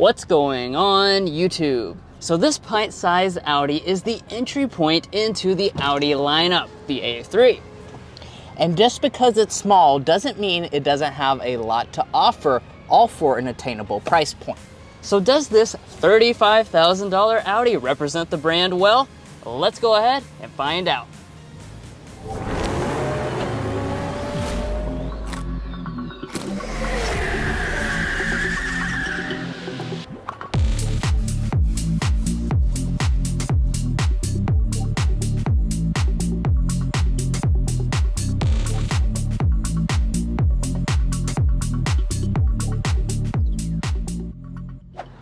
What's going on YouTube? So this pint-sized Audi is the entry point into the Audi lineup, the A3. And just because it's small doesn't mean it doesn't have a lot to offer, all for an attainable price point. So does this $35,000 Audi represent the brand well? Let's go ahead and find out.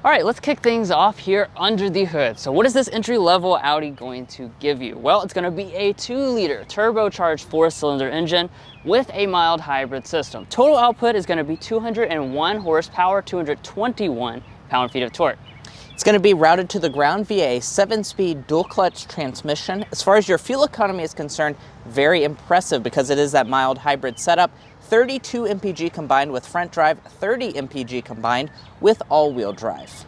All right, let's kick things off here under the hood. So what is this entry-level Audi going to give you? Well, it's gonna be a 2-liter turbocharged 4-cylinder engine with a mild hybrid system. Total output is gonna be 201 horsepower, 221 pound-feet of torque. It's going to be routed to the ground via a 7-speed dual-clutch transmission. As far as your fuel economy is concerned, very impressive because it is that mild hybrid setup. 32 mpg combined with front drive, 30 mpg combined with all-wheel drive.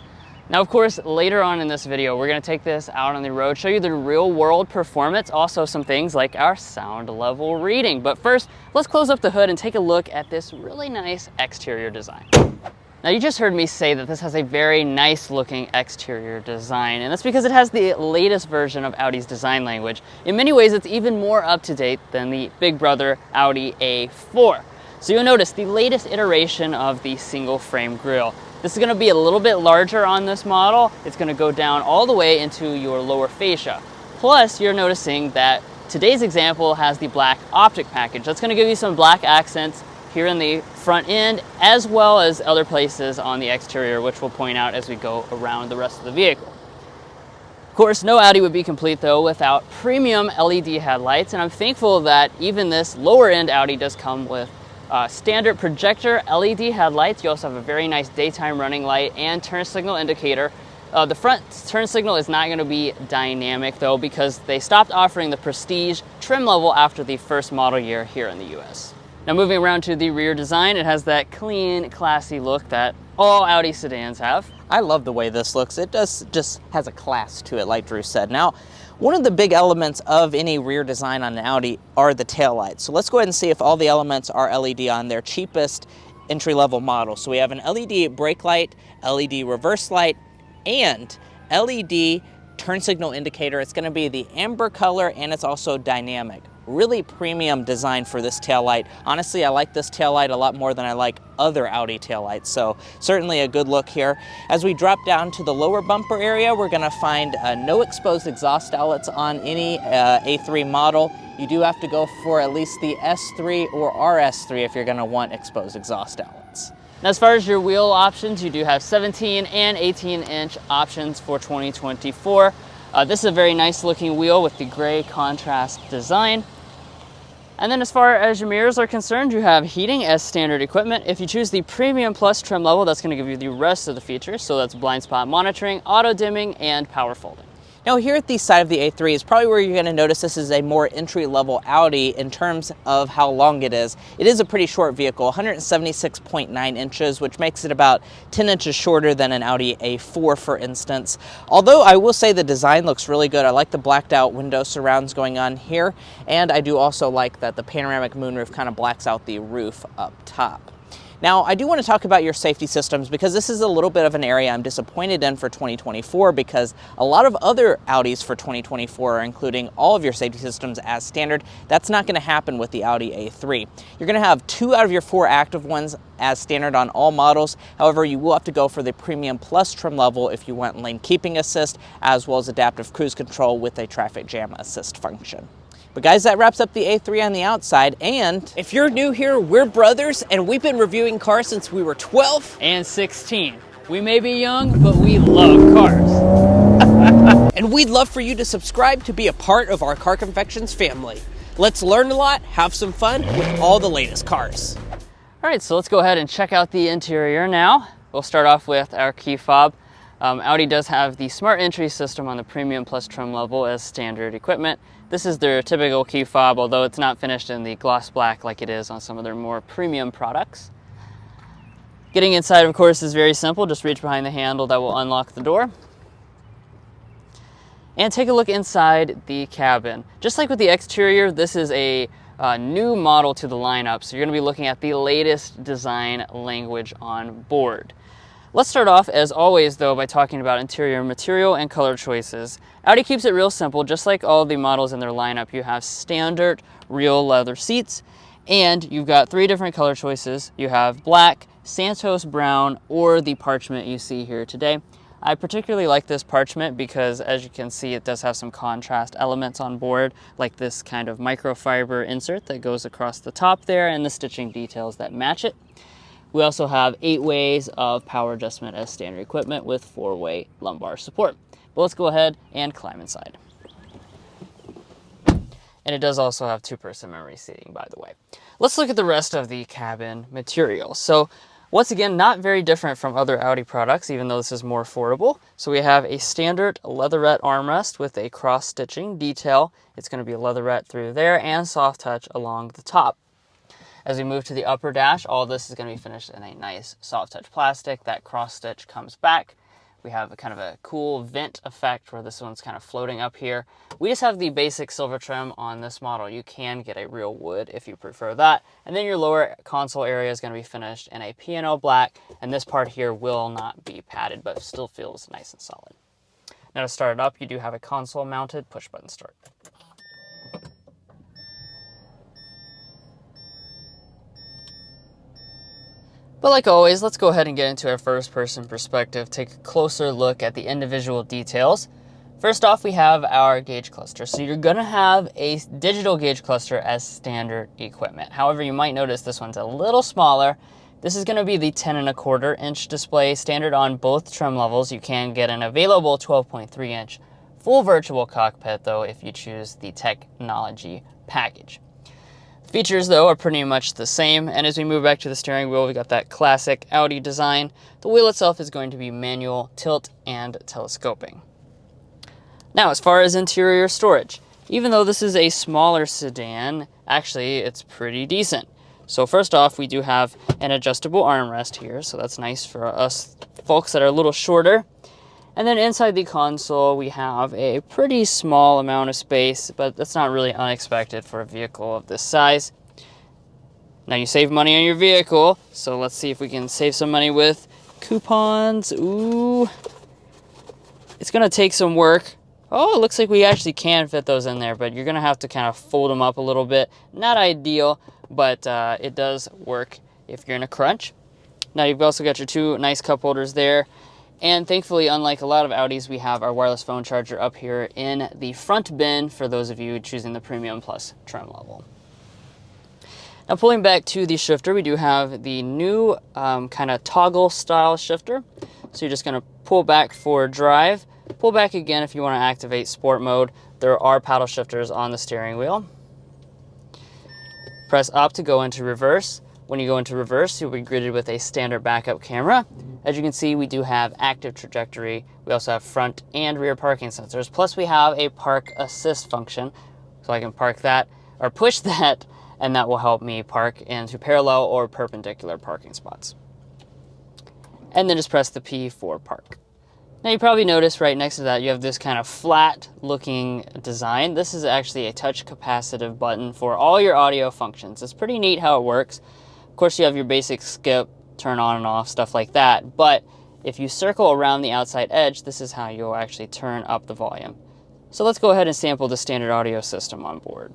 Now, of course, later on in this video, we're going to take this out on the road, show you the real-world performance, also some things like our sound level reading. But first, let's close up the hood and take a look at this really nice exterior design. Now, you just heard me say that this has a very nice looking exterior design, and that's because it has the latest version of Audi's design language. In many ways, it's even more up to date than the big brother Audi A4. So you'll notice the latest iteration of the single frame grille. This is going to be a little bit larger on this model. It's going to go down all the way into your lower fascia. Plus, you're noticing that today's example has the black optic package. That's going to give you some black accents here in the front end, as well as other places on the exterior, which we'll point out as we go around the rest of the vehicle. Of course, no Audi would be complete though without premium LED headlights, and I'm thankful that even this lower end Audi does come with standard projector LED headlights. You also have a very nice daytime running light and turn signal indicator. The front turn signal is not going to be dynamic though, because they stopped offering the Prestige trim level after the first model year here in the US. Now, moving around to the rear design, it has that clean, classy look that all Audi sedans have. I love the way this looks. It just has a class to it, like Drew said. Now, one of the big elements of any rear design on an Audi are the taillights. So let's go ahead and see if all the elements are LED on their cheapest entry-level model. So we have an LED brake light, LED reverse light, and LED turn signal indicator. It's going to be the amber color, and it's also dynamic. Really premium design for this taillight. Honestly, I like this taillight a lot more than I like other Audi taillights, so certainly a good look here. As we drop down to the lower bumper area, we're going to find no exposed exhaust outlets on any A3 model. You do have to go for at least the S3 or RS3 if you're going to want exposed exhaust outlets. Now, as far as your wheel options, you do have 17 and 18-inch options for 2024. This is a very nice looking wheel with the gray contrast design. And then as far as your mirrors are concerned, you have heating as standard equipment. If you choose the Premium Plus trim level, that's going to give you the rest of the features. So that's blind spot monitoring, auto dimming, and power folding. Now, here at the side of the A3 is probably where you're going to notice this is a more entry-level Audi in terms of how long it is. It is a pretty short vehicle, 176.9 inches, which makes it about 10 inches shorter than an Audi A4, for instance. Although I will say the design looks really good. I like the blacked out window surrounds going on here, and I do also like that the panoramic moonroof kind of blacks out the roof up top. Now, I do want to talk about your safety systems because this is a little bit of an area I'm disappointed in for 2024 because a lot of other Audis for 2024 are including all of your safety systems as standard. That's not going to happen with the Audi A3. You're going to have 2 out of your 4 active ones as standard on all models. However, you will have to go for the Premium Plus trim level if you want lane keeping assist as well as adaptive cruise control with a traffic jam assist function. But guys, that wraps up the A3 on the outside, and if you're new here, we're brothers, and we've been reviewing cars since we were 12 and 16. We may be young, but we love cars. And we'd love for you to subscribe to be a part of our Car Confections family. Let's learn a lot, have some fun with all the latest cars. All right, so let's go ahead and check out the interior now. We'll start off with our key fob. Audi does have the smart entry system on the Premium Plus trim level as standard equipment. This is their typical key fob, although it's not finished in the gloss black like it is on some of their more premium products. Getting inside, of course, is very simple. Just reach behind the handle that will unlock the door. And take a look inside the cabin. Just like with the exterior, this is a new model to the lineup, so you're going to be looking at the latest design language on board. Let's start off, as always, though, by talking about interior material and color choices. Audi keeps it real simple. Just like all the models in their lineup, you have standard real leather seats, and you've got 3 different color choices. You have black, Santos brown, or the parchment you see here today. I particularly like this parchment because, as you can see, it does have some contrast elements on board, like this kind of microfiber insert that goes across the top there and the stitching details that match it. We also have 8 ways of power adjustment as standard equipment with 4-way lumbar support. But let's go ahead and climb inside. And it does also have 2-person memory seating, by the way. Let's look at the rest of the cabin material. So once again, not very different from other Audi products, even though this is more affordable. So we have a standard leatherette armrest with a cross-stitching detail. It's going to be a leatherette through there and soft touch along the top. As we move to the upper dash, all this is going to be finished in a nice soft touch plastic. That cross stitch comes back. We have a kind of a cool vent effect where this one's kind of floating up here. We just have the basic silver trim on this model. You can get a real wood if you prefer that. And then your lower console area is going to be finished in a P&O black. And this part here will not be padded, but still feels nice and solid. Now to start it up, you do have a console mounted push button start. But like always, let's go ahead and get into our first-person perspective, take a closer look at the individual details. First off, we have our gauge cluster. So you're going to have a digital gauge cluster as standard equipment. However, you might notice this one's a little smaller. This is going to be the 10.25-inch display, standard on both trim levels. You can get an available 12.3-inch full virtual cockpit, though, if you choose the technology package. Features, though, are pretty much the same, and as we move back to the steering wheel, we got that classic Audi design. The wheel itself is going to be manual, tilt, and telescoping. Now, as far as interior storage, even though this is a smaller sedan, actually, it's pretty decent. So first off, we do have an adjustable armrest here, so that's nice for us folks that are a little shorter. And then inside the console, we have a pretty small amount of space, but that's not really unexpected for a vehicle of this size. Now you save money on your vehicle, so let's see if we can save some money with coupons. Ooh, it's gonna take some work. Oh, it looks like we actually can fit those in there, but you're gonna have to kind of fold them up a little bit. Not ideal, but it does work if you're in a crunch. Now you've also got your 2 nice cup holders there. And thankfully, unlike a lot of Audis, we have our wireless phone charger up here in the front bin for those of you choosing the Premium Plus trim level. Now pulling back to the shifter, we do have the new kind of toggle style shifter. So you're just going to pull back for drive, pull back again if you want to activate sport mode. There are paddle shifters on the steering wheel. Press up to go into reverse. When you go into reverse, you'll be greeted with a standard backup camera. As you can see, we do have active trajectory. We also have front and rear parking sensors. Plus we have a park assist function. So I can park that or push that, and that will help me park into parallel or perpendicular parking spots. And then just press the P for park. Now you probably noticed right next to that, you have this kind of flat looking design. This is actually a touch capacitive button for all your audio functions. It's pretty neat how it works. Of course, you have your basic skip, turn on and off, stuff like that. But if you circle around the outside edge, this is how you'll actually turn up the volume. So let's go ahead and sample the standard audio system on board.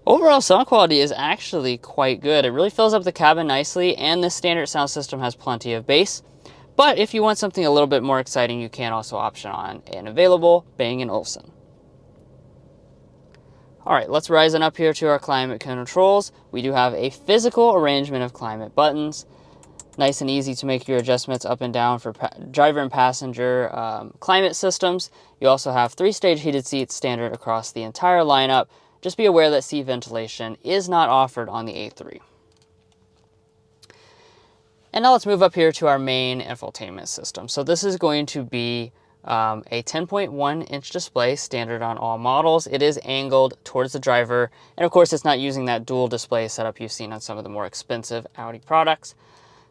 Overall sound quality is actually quite good. It really fills up the cabin nicely, and this standard sound system has plenty of bass. But if you want something a little bit more exciting, you can also option on an available Bang & Olufsen. All right, let's rise on up here to our climate controls. We do have a physical arrangement of climate buttons. Nice and easy to make your adjustments up and down for driver and passenger climate systems. You also have 3-stage heated seats standard across the entire lineup. Just be aware that seat ventilation is not offered on the A3. And now let's move up here to our main infotainment system. So this is going to be a 10.1-inch display, standard on all models. It is angled towards the driver, and of course it's not using that dual display setup you've seen on some of the more expensive Audi products.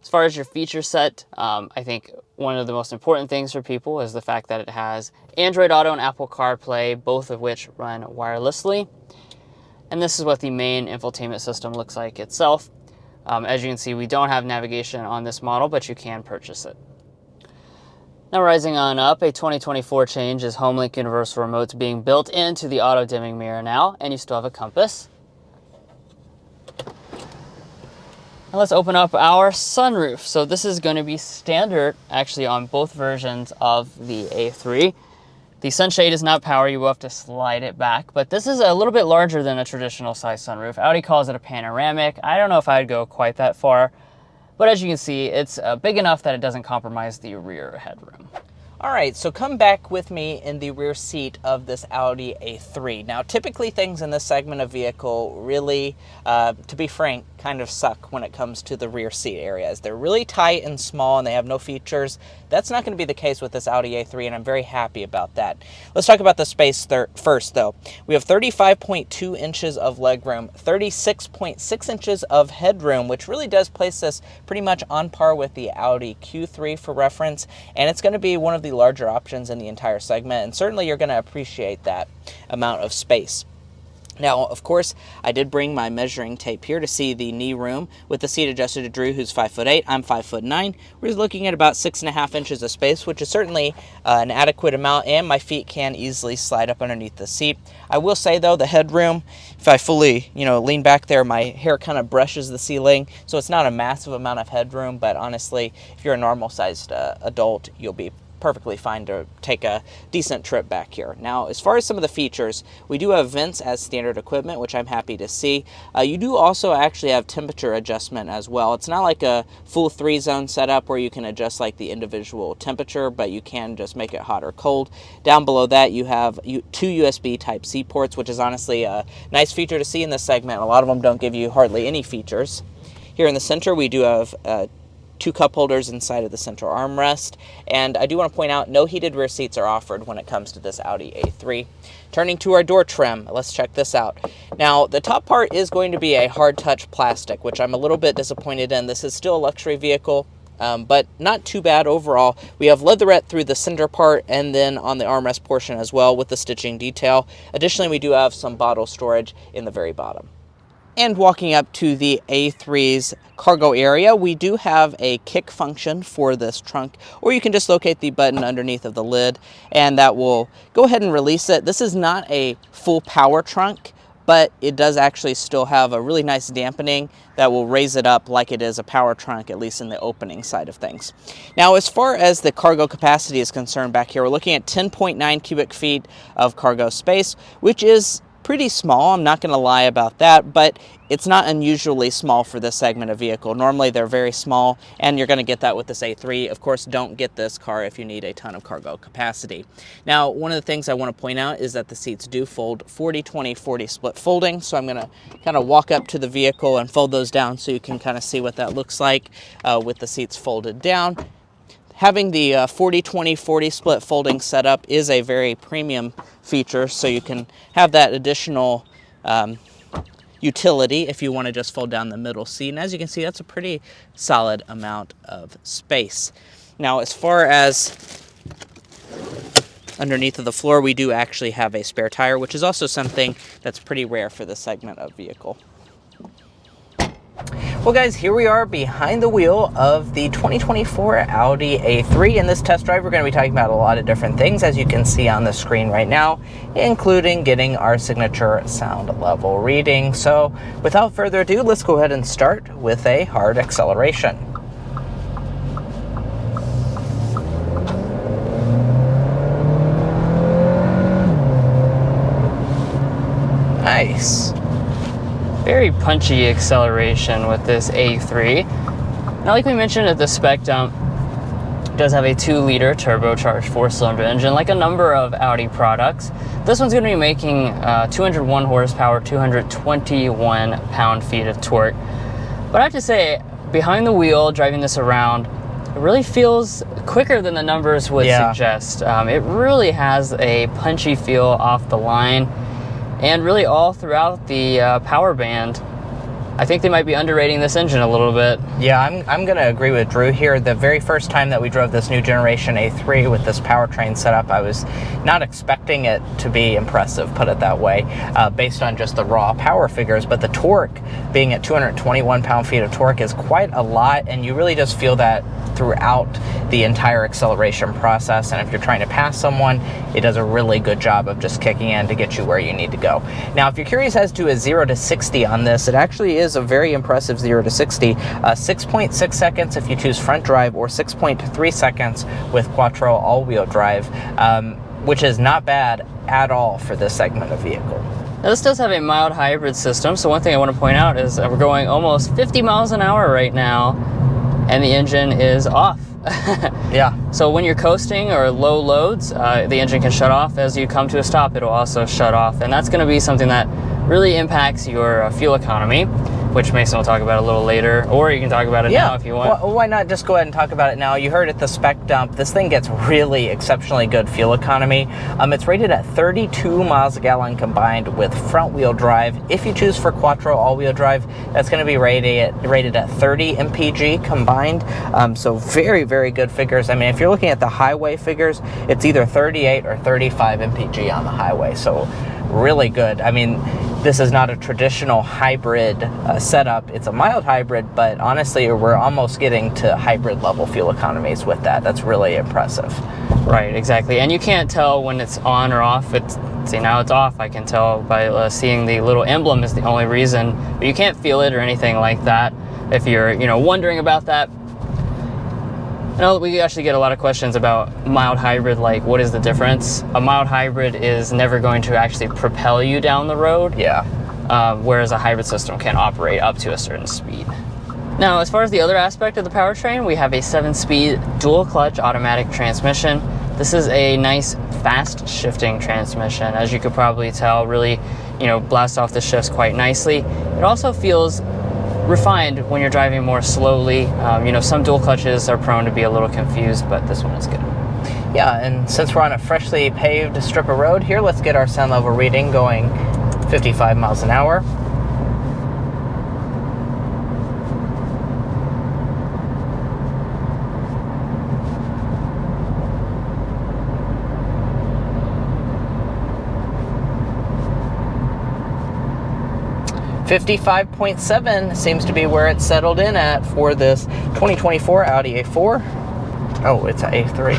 As far as your feature set, I think one of the most important things for people is the fact that it has Android Auto and Apple CarPlay, both of which run wirelessly. And this is what the main infotainment system looks like itself. As you can see, we don't have navigation on this model, but you can purchase it. Now rising on up, a 2024 change is HomeLink Universal Remotes being built into the auto dimming mirror now, and you still have a compass. Now let's open up our sunroof. So this is going to be standard actually on both versions of the A3. The sunshade is not power, you will have to slide it back, but this is a little bit larger than a traditional size sunroof. Audi calls it a panoramic. I don't know if I'd go quite that far, but as you can see, it's big enough that it doesn't compromise the rear headroom. All right, so come back with me in the rear seat of this Audi A3. Now, typically things in this segment of vehicle really, to be frank, kind of suck when it comes to the rear seat areas. They're really tight and small and they have no features. That's not going to be the case with this Audi A3, and I'm very happy about that. Let's talk about the space first, though. We have 35.2 inches of legroom, 36.6 inches of headroom, which really does place us pretty much on par with the Audi Q3 for reference, and it's going to be one of the larger options in the entire segment, and certainly you're going to appreciate that amount of space. Now, of course, I did bring my measuring tape here to see the knee room with the seat adjusted to Drew, who's 5'8". I'm 5'9". We're looking at about 6.5 inches of space, which is certainly an adequate amount, and my feet can easily slide up underneath the seat. I will say, though, the headroom, if I fully, lean back there, my hair kind of brushes the ceiling, so it's not a massive amount of headroom, but honestly, if you're a normal-sized adult, you'll be perfectly fine to take a decent trip back here. Now, as far as some of the features, we do have vents as standard equipment, which I'm happy to see. You do also actually have temperature adjustment as well. It's not like a full 3-zone setup where you can adjust like the individual temperature, but you can just make it hot or cold. Down below that, you have 2 USB Type-C ports, which is honestly a nice feature to see in this segment. A lot of them don't give you hardly any features. Here in the center, we do have 2 cup holders inside of the central armrest, and I do want to point out no heated rear seats are offered when it comes to this Audi A3. Turning to our door trim, let's check this out. Now, the top part is going to be a hard touch plastic, which I'm a little bit disappointed in. This is still a luxury vehicle, but not too bad overall. We have leatherette through the center part and then on the armrest portion as well with the stitching detail. Additionally, we do have some bottle storage in the very bottom. And walking up to the A3's cargo area, we do have a kick function for this trunk, or you can just locate the button underneath of the lid, and that will go ahead and release it. This is not a full power trunk, but it does actually still have a really nice dampening that will raise it up like it is a power trunk, at least in the opening side of things. Now, as far as the cargo capacity is concerned back here, we're looking at 10.9 cubic feet of cargo space, which is pretty small, I'm not going to lie about that, but it's not unusually small for this segment of vehicle. Normally they're very small, and you're going to get that with this A3. Of course, don't get this car if you need a ton of cargo capacity. Now, one of the things I want to point out is that the seats do fold 40-20-40 split folding, so I'm going to kind of walk up to the vehicle and fold those down so you can kind of see what that looks like with the seats folded down. Having the 40-20-40 split folding setup is a very premium feature, so you can have that additional utility if you want to just fold down the middle seat. And as you can see, that's a pretty solid amount of space. Now, as far as underneath of the floor, we do actually have a spare tire, which is also something that's pretty rare for this segment of vehicle. Well, guys, here we are behind the wheel of the 2024 Audi A3. In this test drive, we're going to be talking about a lot of different things, as you can see on the screen right now, including getting our signature sound level reading. So without further ado, let's go ahead and start with a hard acceleration. Nice. Very punchy acceleration with this A3. Now, like we mentioned at the spec dump, it does have a 2-liter turbocharged 4-cylinder engine, like a number of Audi products. This one's going to be making 201 horsepower, 221 pound-feet of torque. But I have to say, behind the wheel, driving this around, it really feels quicker than the numbers would suggest. It really has a punchy feel off the line, and really all throughout the power band. I think they might be underrating this engine a little bit. Yeah, I'm going to agree with Drew here. The very first time that we drove this new generation A3 with this powertrain setup, I was not expecting it to be impressive, put it that way, based on just the raw power figures. But the torque, being at 221 pound-feet of torque, is quite a lot, and you really just feel that throughout the entire acceleration process. And if you're trying to pass someone, it does a really good job of just kicking in to get you where you need to go. Now, if you're curious as to a 0 to 60 on this, it actually is a very impressive 0 to 60. 6.6 seconds if you choose front drive, or 6.3 seconds with Quattro all-wheel drive, which is not bad at all for this segment of vehicle. Now, this does have a mild hybrid system, so one thing I want to point out is that we're going almost 50 miles an hour right now, and the engine is off. Yeah. So when you're coasting or low loads, the engine can shut off. As you come to a stop, it'll also shut off, and that's going to be something that really impacts your fuel economy, which Mason will talk about a little later, or you can talk about it now if you want. Well, why not just go ahead and talk about it now? You heard at the spec dump, this thing gets really exceptionally good fuel economy. It's rated at 32 miles a gallon combined with front wheel drive. If you choose for Quattro all-wheel drive, that's going to be rated at 30 mpg combined. So very, very good figures. I mean, if you're looking at the highway figures, it's either 38 or 35 mpg on the highway. So really good. I mean, this is not a traditional hybrid setup. It's a mild hybrid, but honestly, we're almost getting to hybrid level fuel economies with that. That's really impressive. Right, exactly. And you can't tell when it's on or off. See, now it's off. I can tell by seeing the little emblem is the only reason, but you can't feel it or anything like that if you're, wondering about that. I know we actually get a lot of questions about mild hybrid, like what is the difference? A mild hybrid is never going to actually propel you down the road. Yeah. Whereas a hybrid system can operate up to a certain speed. Now, as far as the other aspect of the powertrain, we have a 7-speed dual clutch automatic transmission. This is a nice fast shifting transmission. As you could probably tell, really, blast off the shifts quite nicely. It also feels refined when you're driving more slowly. Some dual clutches are prone to be a little confused, but this one is good. Yeah, and since we're on a freshly paved strip of road here, let's get our sound level reading going 55 miles an hour. $55.7 seems to be where it's settled in at for this 2024 Audi A4. Oh, it's an A3.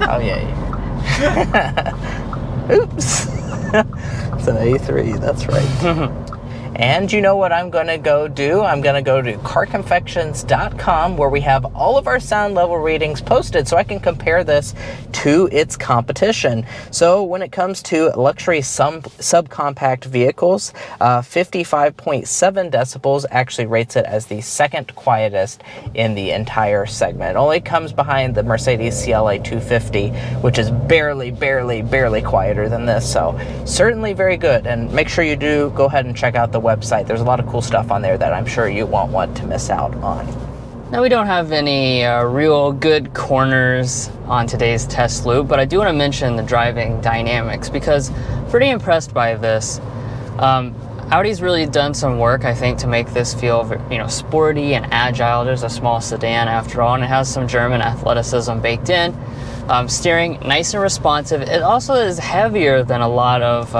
Oh, yeah. Oops. It's an A3, that's right. And you know what I'm going to go do? I'm going to go to carconfections.com, where we have all of our sound level readings posted so I can compare this to its competition. So when it comes to luxury subcompact vehicles, 55.7 decibels actually rates it as the second quietest in the entire segment. It only comes behind the Mercedes CLA 250, which is barely quieter than this. So certainly very good. And make sure you do go ahead and check out the website. There's a lot of cool stuff on there that I'm sure you won't want to miss out on. Now, we don't have any real good corners on today's test loop, but I do want to mention the driving dynamics because I'm pretty impressed by this. Audi's really done some work, I think, to make this feel, sporty and agile. There's a small sedan after all, and it has some German athleticism baked in. Steering nice and responsive. It also is heavier than a lot of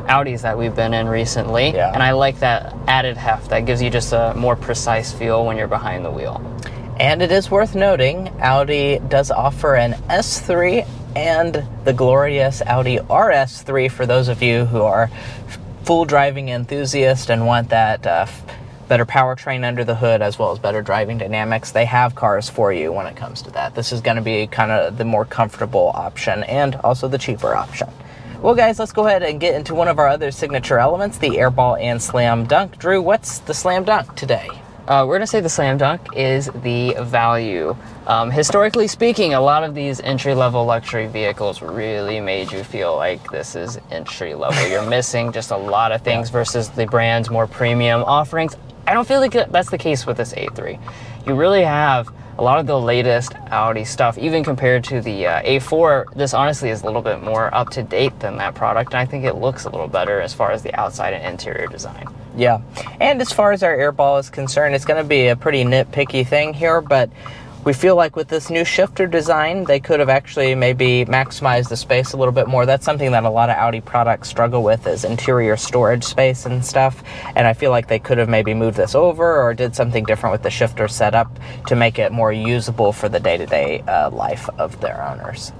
Audis that we've been in recently, and I like that added heft. That gives you just a more precise feel when you're behind the wheel. And it is worth noting, Audi does offer an S3 and the glorious Audi RS3 for those of you who are full driving enthusiasts and want that better powertrain under the hood as well as better driving dynamics. They have cars for you when it comes to that. This is going to be kind of the more comfortable option and also the cheaper option. Well, guys, let's go ahead and get into one of our other signature elements, the airball and slam dunk. Drew, what's the slam dunk today? We're gonna say the slam dunk is the value. Historically speaking, a lot of these entry-level luxury vehicles really made you feel like this is entry level. You're missing just a lot of things versus the brand's more premium offerings. I don't feel like that's the case with this A3. You really have a lot of the latest Audi stuff, even compared to the A4. This honestly is a little bit more up to date than that product, and I think it looks a little better as far as the outside and interior design. Yeah, and as far as our airball is concerned, it's going to be a pretty nitpicky thing here, but we feel like with this new shifter design, they could have actually maybe maximized the space a little bit more. That's something that a lot of Audi products struggle with, is interior storage space and stuff, and I feel like they could have maybe moved this over or did something different with the shifter setup to make it more usable for the day-to-day life of their owners.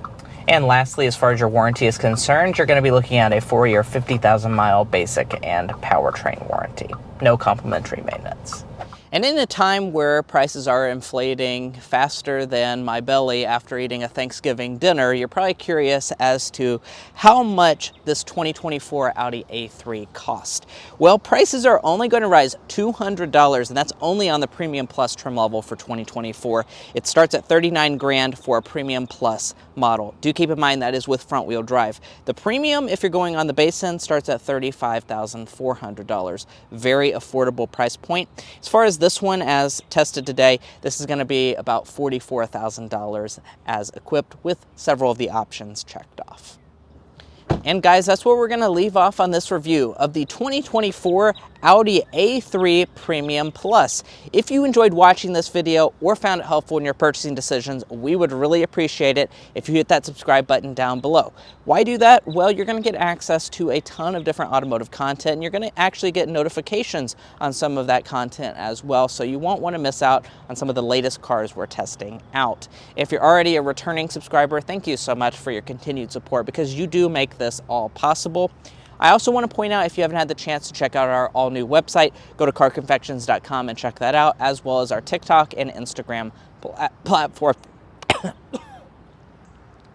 And lastly, as far as your warranty is concerned, you're going to be looking at a 4-year, 50,000-mile basic and powertrain warranty. No complimentary maintenance. And in a time where prices are inflating faster than my belly after eating a Thanksgiving dinner, you're probably curious as to how much this 2024 Audi A3 cost. Well, prices are only going to rise $200, and that's only on the Premium Plus trim level for 2024. It starts at $39 grand for a Premium Plus model. Do keep in mind that is with front wheel drive. The Premium, if you're going on the base end, starts at $35,400. Very affordable price point. As far as this one, as tested today, this is going to be about $44,000 as equipped with several of the options checked off. And guys, that's where we're going to leave off on this review of the 2024 Audi A3 Premium Plus. If you enjoyed watching this video or found it helpful in your purchasing decisions, we would really appreciate it if you hit that subscribe button down below. Why do that? Well, you're going to get access to a ton of different automotive content, and you're going to actually get notifications on some of that content as well, so you won't want to miss out on some of the latest cars we're testing out. If you're already a returning subscriber, thank you so much for your continued support, because you do make this all possible. I also want to point out, if you haven't had the chance to check out our all-new website, go to carconfections.com and check that out, as well as our TikTok and Instagram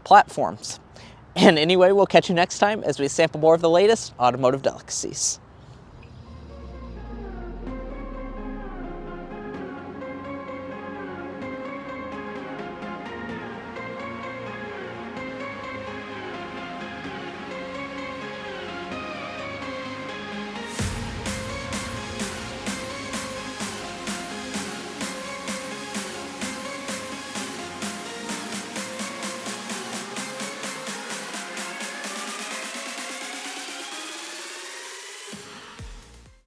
platforms. And anyway, we'll catch you next time as we sample more of the latest automotive delicacies.